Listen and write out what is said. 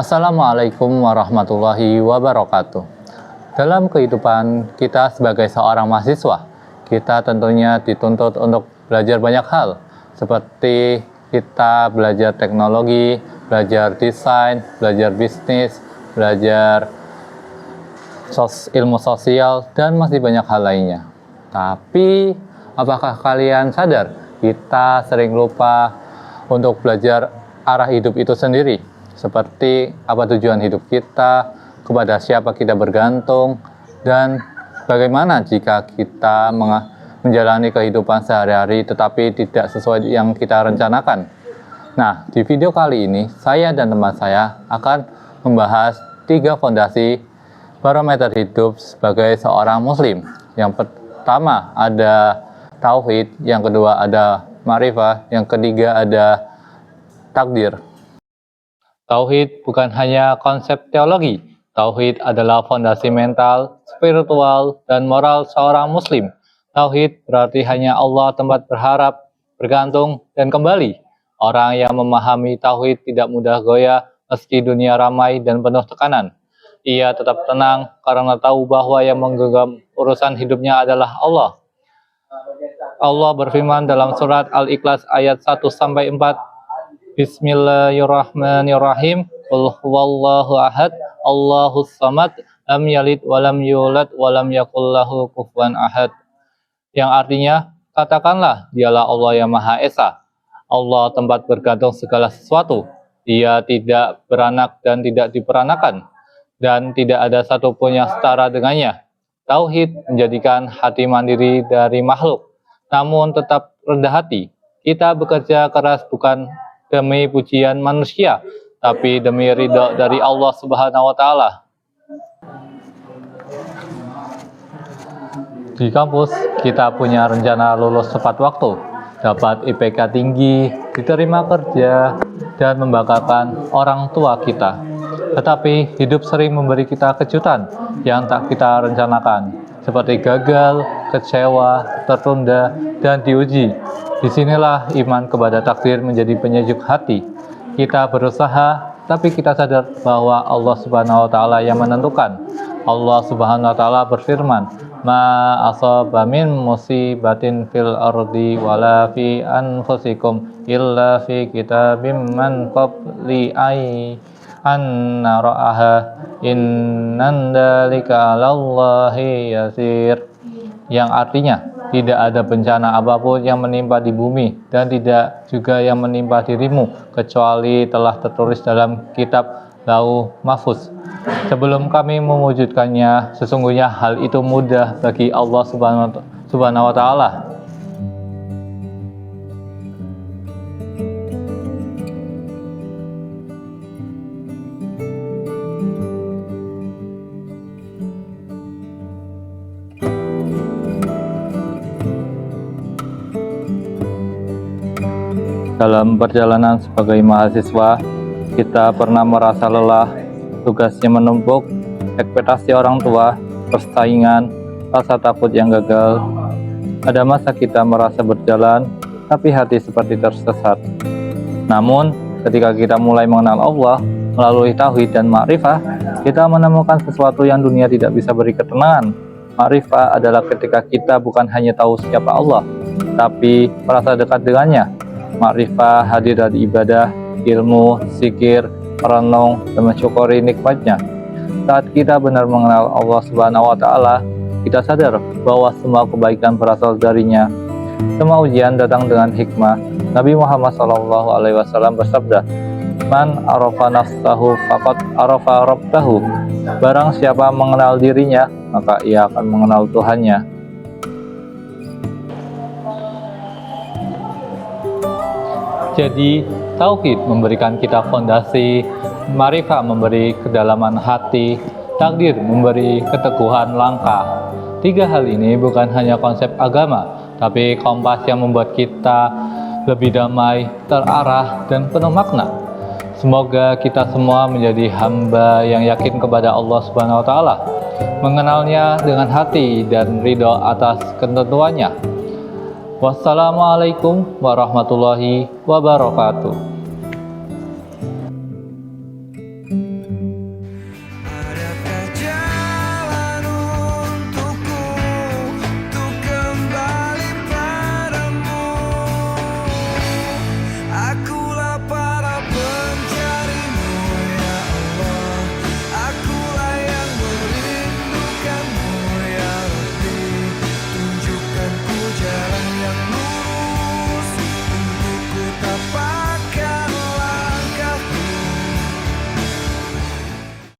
Assalamualaikum warahmatullahi wabarakatuh. Dalam kehidupan kita sebagai seorang mahasiswa, kita tentunya dituntut untuk belajar banyak hal, seperti kita belajar teknologi, belajar desain, belajar bisnis, belajar ilmu sosial, dan masih banyak hal lainnya. Tapi, apakah kalian sadar kita sering lupa untuk belajar arah hidup itu sendiri? Seperti apa tujuan hidup kita, kepada siapa kita bergantung, dan bagaimana jika kita menjalani kehidupan sehari-hari tetapi tidak sesuai yang kita rencanakan. Nah, di video kali ini, saya dan teman saya akan membahas 3 fondasi barometer hidup sebagai seorang muslim. Yang pertama ada tauhid, yang kedua ada ma'rifah, yang ketiga ada takdir. Tauhid bukan hanya konsep teologi. Tauhid adalah fondasi mental, spiritual, dan moral seorang muslim. Tauhid berarti hanya Allah tempat berharap, bergantung, dan kembali. Orang yang memahami tauhid tidak mudah goyah meski dunia ramai dan penuh tekanan. Ia tetap tenang karena tahu bahwa yang menggenggam urusan hidupnya adalah Allah. Allah berfirman dalam surat Al-Ikhlas ayat 1-4, Bismillahirrahmanirrahim. Qul huwallahu ahad, Allahus samad, lam yalid walam yulad walam yakul lahu kufuwan ahad. Yang artinya, katakanlah, dialah Allah yang Maha Esa. Allah tempat bergantung segala sesuatu. Dia tidak beranak dan tidak diperanakan, dan tidak ada satupun yang setara dengannya. Tauhid menjadikan hati mandiri dari makhluk, namun tetap rendah hati. Kita bekerja keras bukan demi pujian manusia, tapi demi ridho dari Allah Subhanahu wa Ta'ala. Di kampus, kita punya rencana lulus tepat waktu, dapat IPK tinggi, diterima kerja, dan membanggakan orang tua kita. Tetapi hidup sering memberi kita kejutan yang tak kita rencanakan, seperti gagal, kecewa, tertunda, dan diuji. Disinilah iman kepada takdir menjadi penyejuk hati. Kita berusaha, tapi kita sadar bahwa Allah Subhanahu wa Ta'ala yang menentukan. Allah Subhanahu wa Ta'ala berfirman, Ma asaba min musibatin fil ardi wala fi anfusikum illa fi kitabim man qabli anna ra'aha innan dalika 'alallahi yasir. Yang artinya, tidak ada bencana apapun yang menimpa di bumi dan tidak juga yang menimpa dirimu kecuali telah tertulis dalam kitab Lauh Mahfuz. Sebelum kami mewujudkannya, sesungguhnya hal itu mudah bagi Allah Subhanahu wa Ta'ala. Dalam perjalanan sebagai mahasiswa, kita pernah merasa lelah, tugasnya menumpuk, ekspektasi orang tua, persaingan, rasa takut yang gagal. Ada masa kita merasa berjalan, tapi hati seperti tersesat. Namun, ketika kita mulai mengenal Allah melalui tauhid dan ma'rifah, kita menemukan sesuatu yang dunia tidak bisa beri ketenangan. Ma'rifah adalah ketika kita bukan hanya tahu siapa Allah, tapi merasa dekat dengannya. Ma'rifah hadir dari ibadah, ilmu, zikir, merenung, dan mensyukuri nikmatnya. Saat kita benar mengenal Allah Subhanahu wa Ta'ala, kita sadar bahwa semua kebaikan berasal darinya. Semua ujian datang dengan hikmah. Nabi Muhammad SAW bersabda, Man arafa nafsahu faqad arafa rabbahu. Barang siapa mengenal dirinya, maka ia akan mengenal Tuhannya. Jadi, tauhid memberikan kita fondasi, ma'rifah memberi kedalaman hati, takdir memberi keteguhan langkah. 3 hal ini bukan hanya konsep agama, tapi kompas yang membuat kita lebih damai, terarah, dan penuh makna. Semoga kita semua menjadi hamba yang yakin kepada Allah Subhanahu wa Ta'ala, mengenalnya dengan hati dan ridho atas ketentuannya. Wassalamualaikum warahmatullahi wabarakatuh.